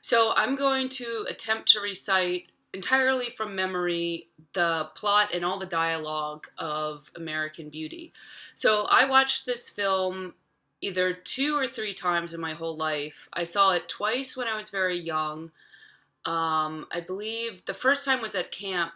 So I'm going to attempt to recite entirely from memory the plot and all the dialogue of American Beauty. So I watched this film either two or three times in my whole life. I saw it twice when I was very young. I believe the first time was at camp,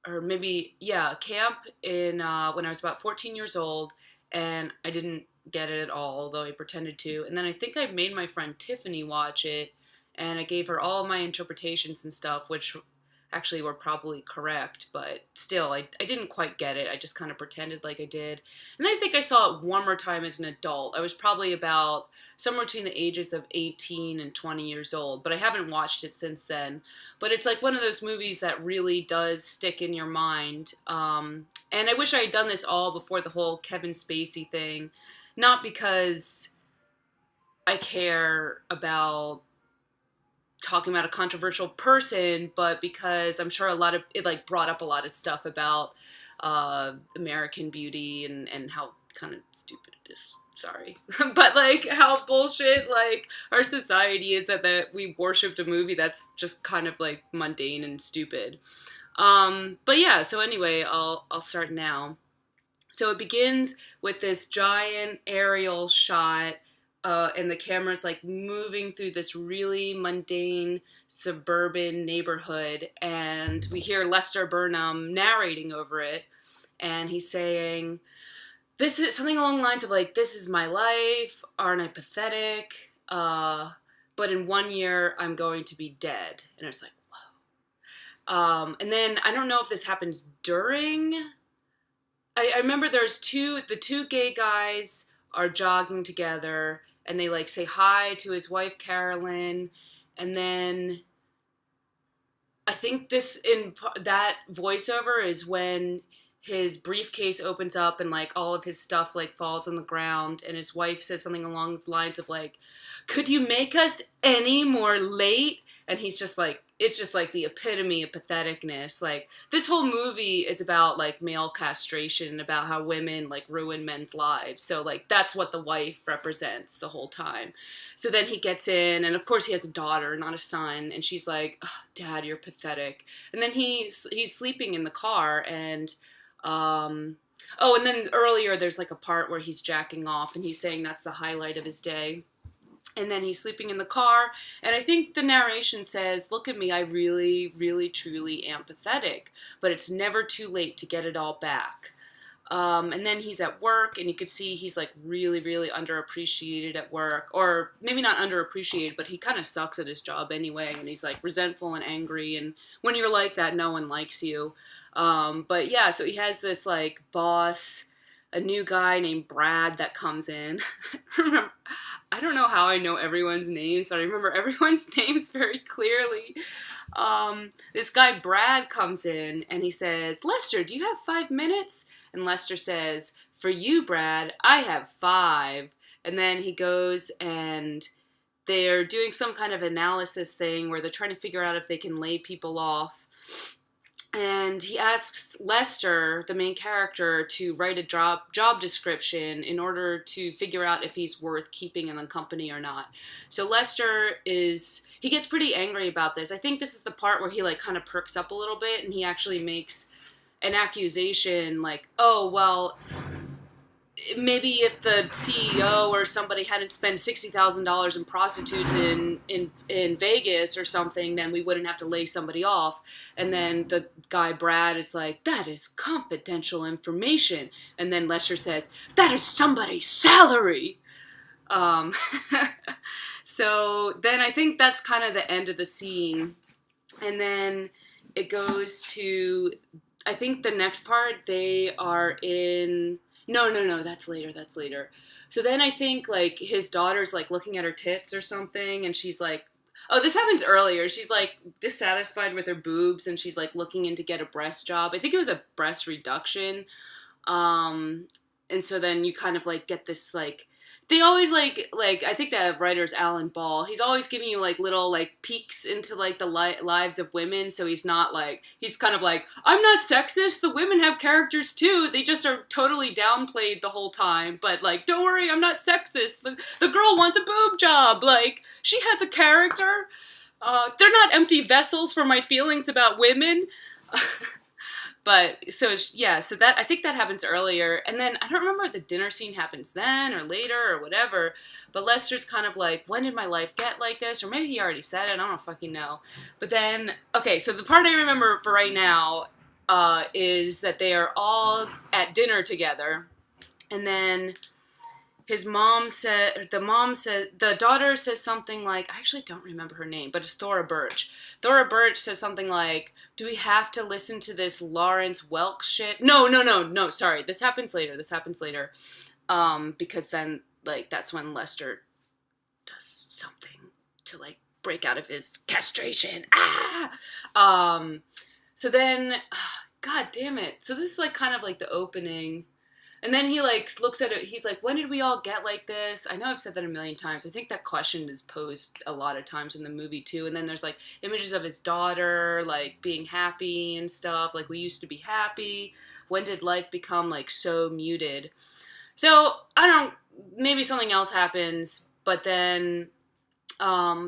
or maybe, yeah, camp in when I was about 14 years old, and I didn't get it at all, although I pretended to. And then I think I made my friend Tiffany watch it, and I gave her all my interpretations and stuff, which actually were probably correct, but still, I didn't quite get it. I just kind of pretended like I did. And I think I saw it one more time as an adult. I was probably about somewhere between the ages of 18 and 20 years old, but I haven't watched it since then. But it's like one of those movies that really does stick in your mind. And I wish I had done this all before the whole Kevin Spacey thing. Not because I care about talking about a controversial person, but because I'm sure a lot of it like brought up a lot of stuff about American Beauty and how kind of stupid it is. Sorry, but like how bullshit like our society is that we worshipped a movie that's just kind of like mundane and stupid. But yeah, so anyway, I'll start now. So it begins with this giant aerial shot, and the camera's like moving through this really mundane suburban neighborhood, and we hear Lester Burnham narrating over it, and he's saying, "This is something along the lines of like, this is my life. Aren't I pathetic? But in 1 year, I'm going to be dead." And it's like, and then I don't know if this happens during. I remember the two gay guys are jogging together and they like say hi to his wife Carolyn, and then I think that voiceover is when his briefcase opens up and like all of his stuff like falls on the ground, and his wife says something along the lines of like, "Could you make us any more late?" And he's just like, it's just like the epitome of patheticness. Like this whole movie is about like male castration, about how women like ruin men's lives. So like that's what the wife represents the whole time. So then he gets in, and of course he has a daughter, not a son, and she's like, "Oh, Dad, you're pathetic." And then he's sleeping in the car, and oh, and then earlier there's like a part where he's jacking off, and he's saying that's the highlight of his day. And then he's sleeping in the car, and I think the narration says, "Look at me, I really, really, truly am pathetic, but it's never too late to get it all back." And then he's at work, and you could see he's like really, really underappreciated at work, or maybe not underappreciated, but he kind of sucks at his job anyway, and he's like resentful and angry, and when you're like that, no one likes you. But yeah, so he has this like boss, a new guy named Brad that comes in. Remember, I don't know how I know everyone's names, but I remember everyone's names very clearly. This guy Brad comes in and he says, "Lester, do you have 5 minutes?" And Lester says, "For you, Brad, I have 5." And then he goes and they're doing some kind of analysis thing where they're trying to figure out if they can lay people off. And he asks Lester, the main character, to write a job description in order to figure out if he's worth keeping in the company or not. So he gets pretty angry about this. I think this is the part where he like kind of perks up a little bit, and he actually makes an accusation like, "Oh, well, maybe if the CEO or somebody hadn't spent $60,000 in prostitutes in Vegas or something, then we wouldn't have to lay somebody off." And then the guy Brad is like, "That is confidential information." And then Lester says, "That is somebody's salary." Um, so then I think that's kind of the end of the scene. And then it goes to, I think the next part, they are in... No, that's later. So then I think, like, his daughter's, like, looking at her tits or something, and she's like, oh, this happens earlier. She's, like, dissatisfied with her boobs, and she's, like, looking in to get a breast job. I think it was a breast reduction. And so then you kind of, like, get this, like... They always, like, I think the writer's Alan Ball. He's always giving you, like, little, like, peeks into, like, the lives of women, so he's not, like... He's kind of like, "I'm not sexist, the women have characters, too. They just are totally downplayed the whole time. But, like, don't worry, I'm not sexist. The girl wants a boob job. Like, she has a character." They're not empty vessels for my feelings about women. But so yeah, so that I think that happens earlier, and then I don't remember if the dinner scene happens then or later or whatever. But Lester's kind of like, when did my life get like this? Or maybe he already said it. I don't fucking know. But then, okay, so the part I remember for right now is that they are all at dinner together, and then the daughter says something like, I actually don't remember her name, but it's Thora Birch. Thora Birch says something like, do we have to listen to this Lawrence Welk shit? No, sorry, this happens later. Because then, like, that's when Lester does something to, like, break out of his castration. So then, god damn it. So this is, like, kind of like the opening. And then he, like, looks at it. He's like, when did we all get like this? I know I've said that a million times. I think that question is posed a lot of times in the movie, too. And then there's, like, images of his daughter, like, being happy and stuff. Like, we used to be happy. When did life become, like, so muted? So, maybe something else happens. But then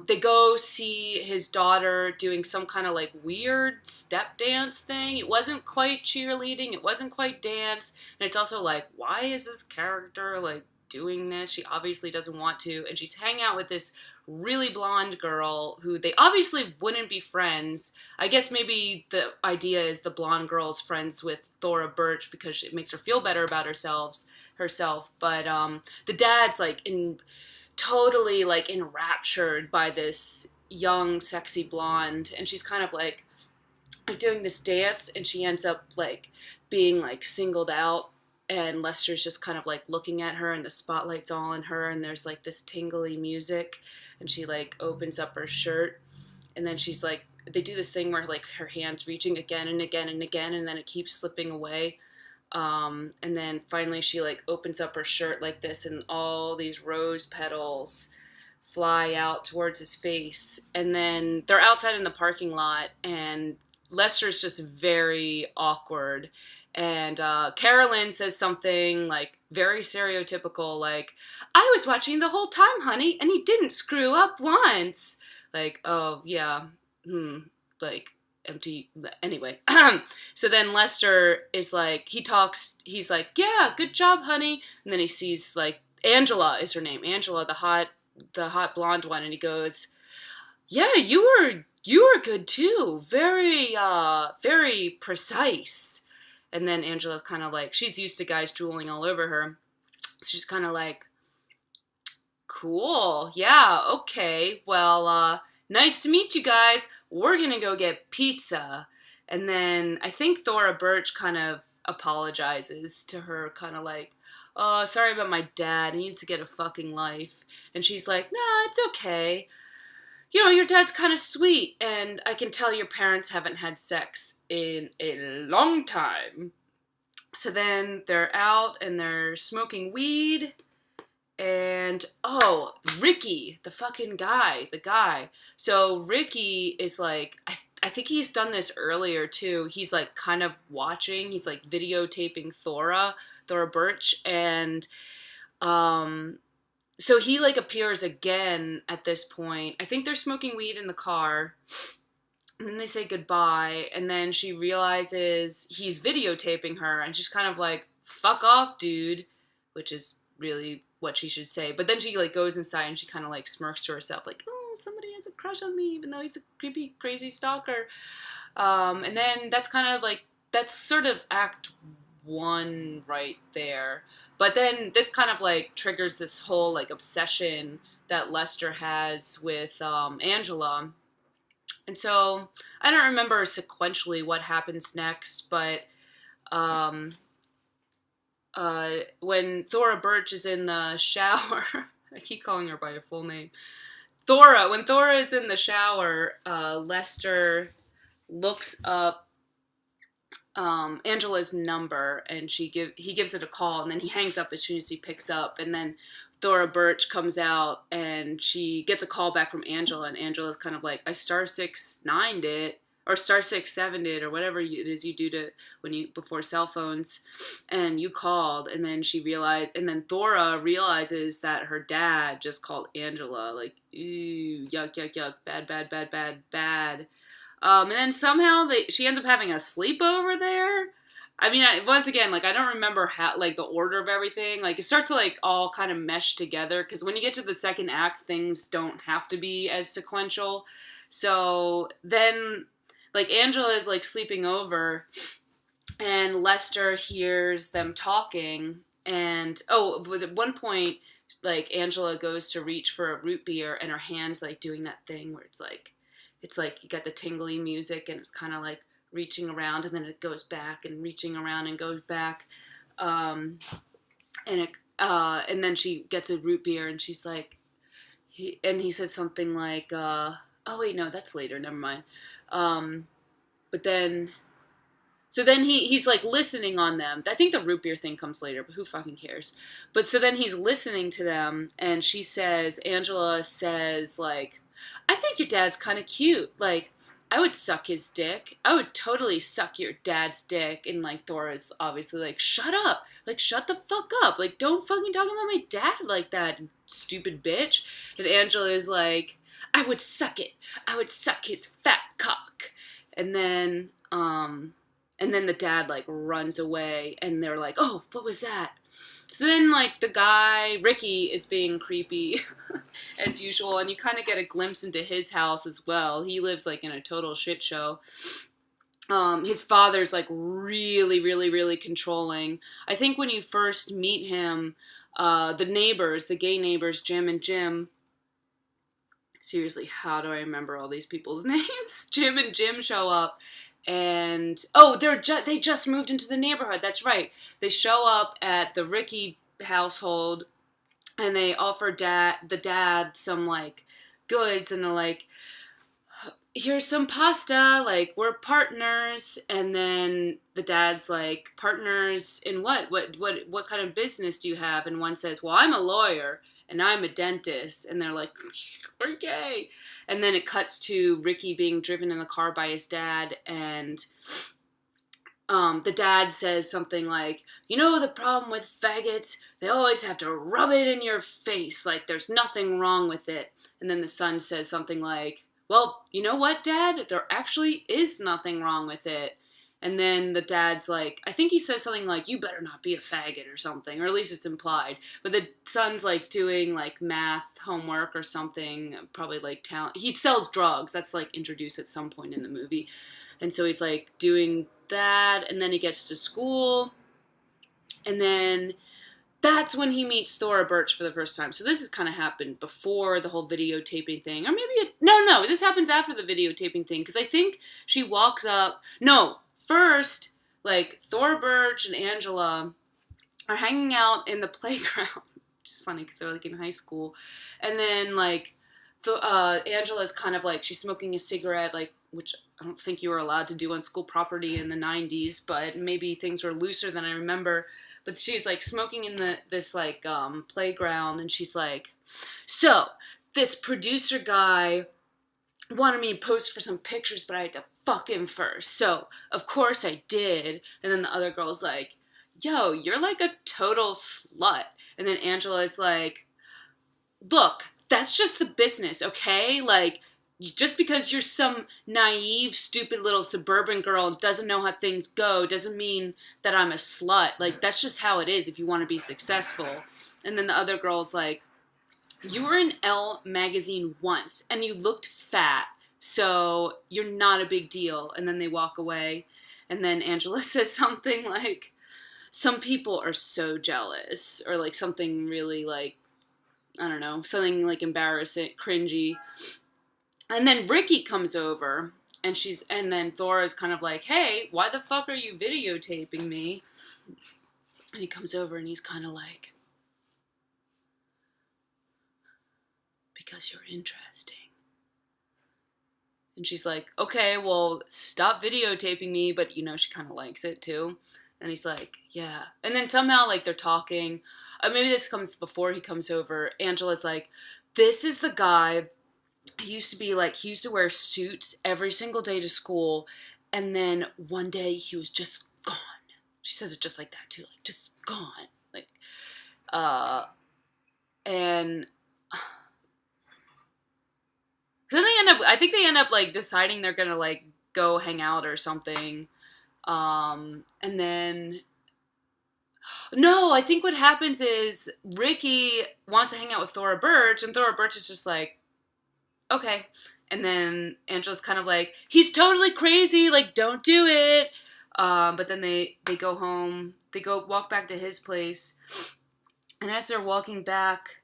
they go see his daughter doing some kind of like weird step dance thing. It wasn't quite cheerleading. It wasn't quite dance. And it's also like, why is this character like doing this? She obviously doesn't want to. And she's hanging out with this really blonde girl who they obviously wouldn't be friends. I guess maybe the idea is the blonde girl's friends with Thora Birch because it makes her feel better about herself. But the dad's like totally like enraptured by this young sexy blonde, and she's kind of like doing this dance, and she ends up like being like singled out, and Lester's just kind of like looking at her, and the spotlight's all on her, and there's like this tingly music, and she like opens up her shirt, and then she's like, they do this thing where like her hand's reaching again and again and again, and then it keeps slipping away. And then finally she like opens up her shirt like this, and all these rose petals fly out towards his face. And then they're outside in the parking lot, and Lester's just very awkward. And Carolyn says something like very stereotypical, like, I was watching the whole time, honey, and he didn't screw up once. Like, oh, yeah, like, empty. Anyway, so then Lester is like, he's like, yeah, good job, honey. And then he sees like Angela is her name, Angela, the hot blonde one, and he goes, yeah, you were good too, very very precise. And then Angela's kind of like, she's used to guys drooling all over her, she's kind of like, cool, yeah, okay, well, nice to meet you guys. We're gonna go get pizza. And then I think Thora Birch kind of apologizes to her, kind of like, oh, sorry about my dad. He needs to get a fucking life. And she's like, nah, it's okay. You know, your dad's kind of sweet, and I can tell your parents haven't had sex in a long time. So then they're out, and they're smoking weed. And, oh, Ricky, the fucking guy, the guy. So Ricky is like, I think he's done this earlier too. He's like kind of watching, he's like videotaping Thora Birch. And so he like appears again at this point. I think they're smoking weed in the car. And then they say goodbye. And then she realizes he's videotaping her. And she's kind of like, fuck off, dude. Which is really what she should say. But then she like goes inside and she kind of like smirks to herself like, oh, somebody has a crush on me even though he's a creepy crazy stalker. And then that's kind of like, that's sort of act one right there. But then this kind of like triggers this whole like obsession that Lester has with Angela. And so I don't remember sequentially what happens next, but when Thora Birch is in the shower, I keep calling her by her full name. When Thora is in the shower, Lester looks up Angela's number, and he gives it a call, and then he hangs up as soon as he picks up, and then Thora Birch comes out, and she gets a call back from Angela, and Angela's kind of like, I *6-9'd it, or star 67 did, or whatever it is you do to before cell phones, and you called, and then she realized, and then Thora realizes that her dad just called Angela, like, ooh, yuck, yuck, yuck, bad, bad, bad, bad, bad. And then somehow she ends up having a sleepover there. I mean, once again, like, I don't remember how, like, the order of everything. Like, it starts to, like, all kind of mesh together, because when you get to the second act, things don't have to be as sequential. So then, like, Angela is, like, sleeping over, and Lester hears them talking, and, at one point, like, Angela goes to reach for a root beer, and her hand's, like, doing that thing where it's like you got the tingly music, and it's kind of like reaching around, and then it goes back, and reaching around and goes back, and then she gets a root beer, and she's like, he says something like, oh wait, no, that's later, never mind. But then, so then he's like listening on them. I think the root beer thing comes later, but who fucking cares? But so then he's listening to them, and Angela says, like, I think your dad's kind of cute. Like, I would suck his dick. I would totally suck your dad's dick. And, like, Thora's obviously like, shut up. Like, shut the fuck up. Like, don't fucking talk about my dad like that, stupid bitch. And Angela is like, I would suck it. I would suck his fat cock. And then the dad, like, runs away, and they're like, oh, what was that? So then, like, the guy, Ricky, is being creepy, as usual, and you kind of get a glimpse into his house as well. He lives, like, in a total shit show. His father's, like, really, really, really controlling. I think when you first meet him, the gay neighbors, Jim and Jim, seriously, how do I remember all these people's names? Jim and Jim show up, and they just moved into the neighborhood. That's right. They show up at the Ricky household, and they offer the dad some, like, goods, and they're like, here's some pasta, like, we're partners. And then the dad's like, partners in what kind of business do you have? And one says, well, I'm a lawyer and I'm a dentist. And they're like, okay. And then it cuts to Ricky being driven in the car by his dad, and the dad says something like, you know, the problem with faggots, they always have to rub it in your face like there's nothing wrong with it. And then the son says something like, well, you know what, Dad? There actually is nothing wrong with it. And then the dad's like, I think he says something like, you better not be a faggot or something, or at least it's implied. But the son's, like, doing, like, math homework or something, probably, like, talent. He sells drugs. That's, like, introduced at some point in the movie. And so he's, like, doing that, and then he gets to school, and then that's when he meets Thora Birch for the first time. So this has kind of happened before the whole videotaping thing. Or maybe no, this happens after the videotaping thing, because I think she walks up. No, first, like, Thora Birch and Angela are hanging out in the playground, which is funny because they're, like, in high school. And then, like, Angela's kind of, like, she's smoking a cigarette, like, which I don't think you were allowed to do on school property in the 90s, but maybe things were looser than I remember. But she's, like, smoking in this playground, and she's like, so, this producer guy wanted me to post for some pictures, but I had to fuck him first. So, of course I did. And then the other girl's like, yo, you're, like, a total slut. And then Angela's like, look, that's just the business, okay? Like, just because you're some naive, stupid little suburban girl and doesn't know how things go doesn't mean that I'm a slut. Like, that's just how it is if you want to be successful. And then the other girl's like, you were in Elle magazine once, and you looked fat, so you're not a big deal. And then they walk away, and then Angela says something like, some people are so jealous, or, like, something really, like, I don't know, something, like, embarrassing, cringy. And then Ricky comes over, and then Thora's kind of like, hey, why the fuck are you videotaping me? And he comes over, and he's kind of like, because you're interesting. And she's like, okay, well, stop videotaping me, but, you know, she kind of likes it, too. And he's like, yeah. And then somehow, like, they're talking. Maybe this comes before he comes over. Angela's like, this is the guy he used to wear suits every single day to school, and then one day he was just gone. She says it just like that too, like just gone. Like uh and then I think they end up like deciding they're gonna like go hang out or something. And then no, I think what happens is Ricky wants to hang out with Thora Birch, and Thora Birch is just like, okay. And then Angela's kind of like, he's totally crazy, like, don't do it. But then they go home, they go walk back to his place, and as they're walking back,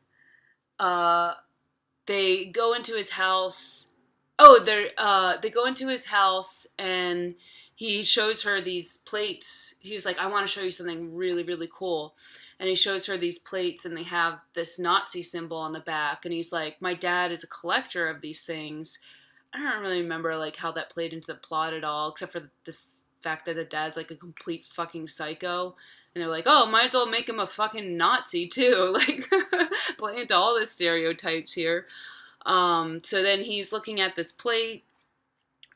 uh, they go into his house. Oh, they go into his house, and he shows her these plates. He's like, I want to show you something really, really cool. And he shows her these plates, and they have this Nazi symbol on the back. And he's like, my dad is a collector of these things. I don't really remember like how that played into the plot at all, except for the fact that the dad's like a complete fucking psycho. And they're like, oh, might as well make him a fucking Nazi too. Like, play into all the stereotypes here. So then he's looking at this plate,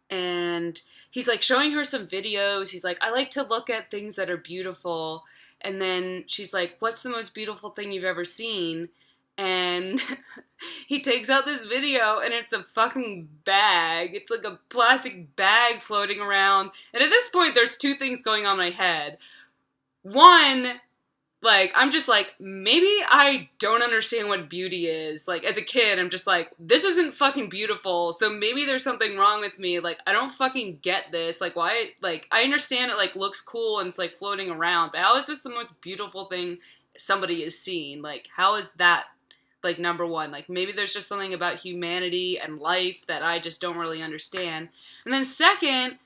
and he's like showing her some videos. He's like, I like to look at things that are beautiful. And then she's like, what's the most beautiful thing you've ever seen? And he takes out this video, and it's a fucking bag. It's like a plastic bag floating around. And at this point, there's two things going on in my head. One, like, I'm just like, maybe I don't understand what beauty is. Like, as a kid, I'm just like, this isn't fucking beautiful, so maybe there's something wrong with me. Like, I don't fucking get this. Like, why? Like, I understand it, like, looks cool and it's, like, floating around, but how is this the most beautiful thing somebody has seen? Like, how is that, like, number one? Like, maybe there's just something about humanity and life that I just don't really understand. And then second,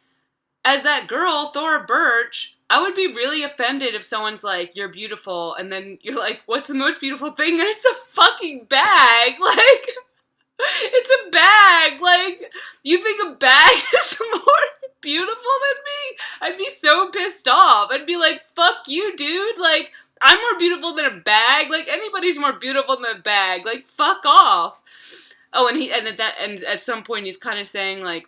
as that girl, Thora Birch, I would be really offended if someone's like, you're beautiful, and then you're like, what's the most beautiful thing? And it's a fucking bag. Like, it's a bag. Like, you think a bag is more beautiful than me? I'd be so pissed off. I'd be like, fuck you, dude. Like, I'm more beautiful than a bag. Like, anybody's more beautiful than a bag. Like, fuck off. Oh, and at some point he's kind of saying, like,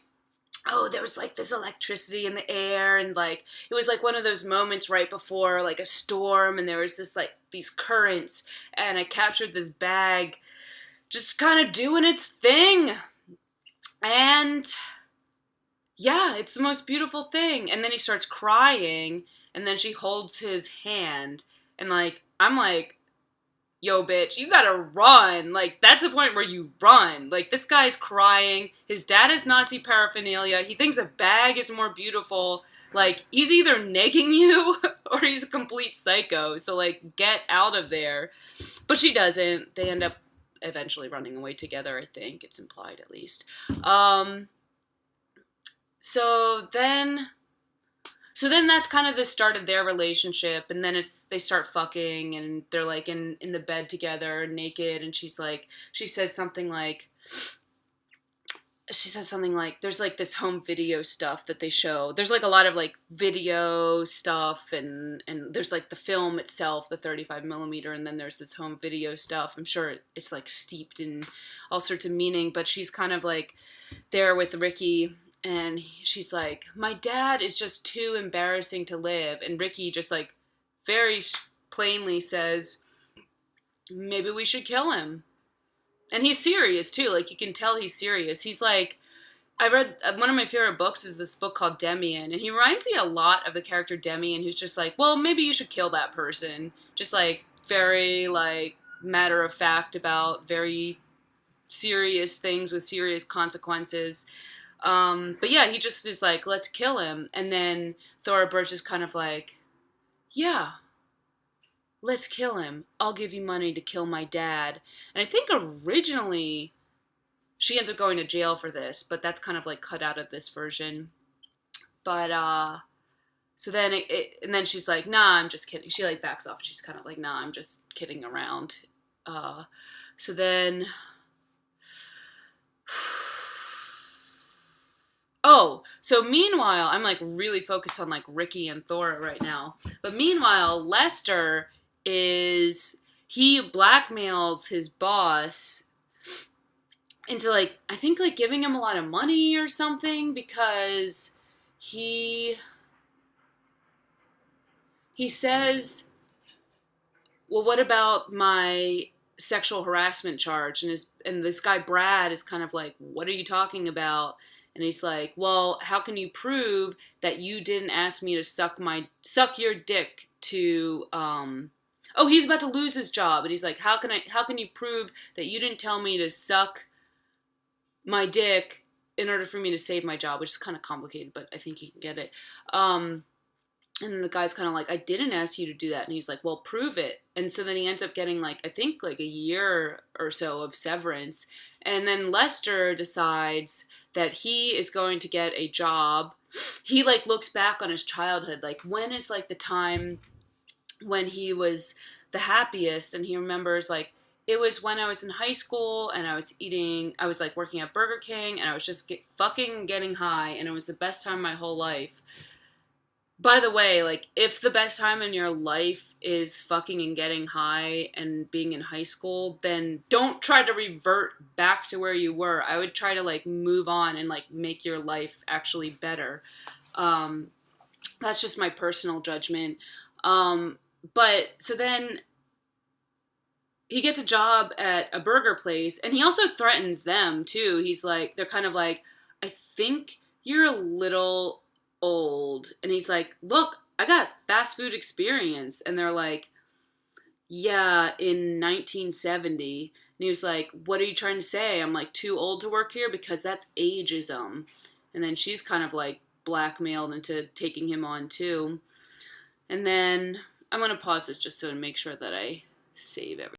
oh, there was like this electricity in the air, and like it was like one of those moments right before like a storm, and there was this like these currents, and I captured this bag just kind of doing its thing, and yeah, it's the most beautiful thing. And then he starts crying, and then she holds his hand, and like I'm like, yo, bitch, you gotta run. Like, that's the point where you run. Like, this guy's crying. His dad is Nazi paraphernalia. He thinks a bag is more beautiful. Like, he's either negging you or he's a complete psycho. So, like, get out of there. But she doesn't. They end up eventually running away together, I think. It's implied, at least. So then that's kind of the start of their relationship, and then they start fucking, and they're like in the bed together, naked, and she says something like, there's like this home video stuff that they show. There's like a lot of like video stuff, and there's like the film itself, the 35 millimeter, and then there's this home video stuff. I'm sure it's like steeped in all sorts of meaning, but she's kind of like there with Ricky. And she's like, my dad is just too embarrassing to live. And Ricky just like very plainly says, maybe we should kill him. And he's serious too. Like, you can tell he's serious. He's like, I read, one of my favorite books is this book called Demian. And he reminds me a lot of the character Demian, who's just like, well, maybe you should kill that person. Just like very like matter of fact about very serious things with serious consequences. But yeah, he just is like, let's kill him. And then Thora Birch is kind of like, yeah, let's kill him. I'll give you money to kill my dad. And I think originally she ends up going to jail for this, but that's kind of like cut out of this version. But, so then and then she's like, nah, I'm just kidding. She like backs off. She's kind of like, nah, I'm just kidding around. So then, oh, so meanwhile, I'm like really focused on like Ricky and Thora right now. But meanwhile, Lester he blackmails his boss, into like, I think like giving him a lot of money or something, because he he says, well, what about my sexual harassment charge? And this guy Brad is kind of like, what are you talking about? And he's like, well, how can you prove that you didn't ask me to suck your dick to oh, he's about to lose his job, and he's like, how can you prove that you didn't tell me to suck my dick in order for me to save my job, which is kind of complicated, but I think you can get it. um and the guy's kind of like, I didn't ask you to do that. And he's like, well, prove it. And so then he ends up getting like, I think like a year or so of severance. And then Lester decides that he is going to get a job. He like looks back on his childhood. Like, when is like the time when he was the happiest? And he remembers like, it was when I was in high school and I was like working at Burger King, and I was just fucking getting high, and it was the best time of my whole life. By the way, like, if the best time in your life is fucking and getting high and being in high school, then don't try to revert back to where you were. I would try to, like, move on and, like, make your life actually better. Um, that's just my personal judgment. But, so then he gets a job at a burger place, and he also threatens them, too. He's like, they're kind of like, I think you're a little old. And he's like, look, I got fast food experience. And they're like, yeah, in 1970. And he was like, what are you trying to say? I'm like, too old to work here? Because that's ageism. And then she's kind of like blackmailed into taking him on too. And then I'm going to pause this just so to make sure that I save everything.